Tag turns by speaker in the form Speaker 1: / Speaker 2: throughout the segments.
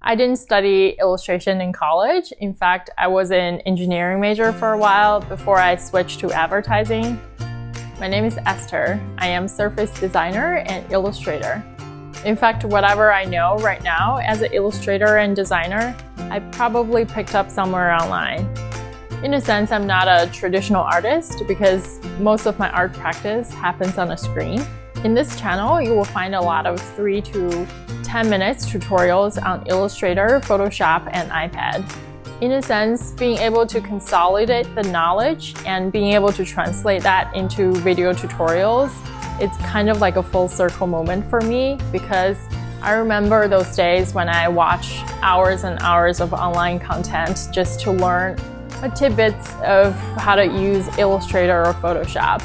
Speaker 1: I didn't study illustration in college. In fact, I was an engineering major for a while before I switched to advertising. My name is Esther. I am surface designer and illustrator. In fact, whatever I know right now as an illustrator and designer, I probably picked up somewhere online. In a sense, I'm not a traditional artist because most of my art practice happens on a screen. In this channel, you will find a lot of 3 to 10 minutes tutorials on Illustrator, Photoshop, and iPad. In a sense, being able to consolidate the knowledge and being able to translate that into video tutorials, it's kind of like a full circle moment for me because I remember those days when I watched hours and hours of online content just to learn tidbits of how to use Illustrator or Photoshop.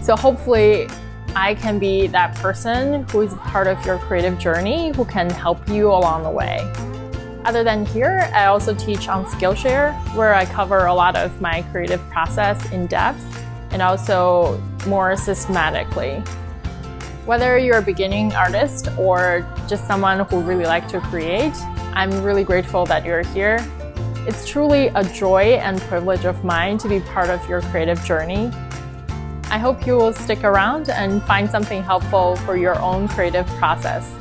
Speaker 1: So hopefully I can be that person who is part of your creative journey who can help you along the way. Other than here, I also teach on Skillshare, where I cover a lot of my creative process in depth and also more systematically. Whether you're a beginning artist or just someone who really likes to create, I'm really grateful that you're here. It's truly a joy and privilege of mine to be part of your creative journey. I hope you will stick around and find something helpful for your own creative process.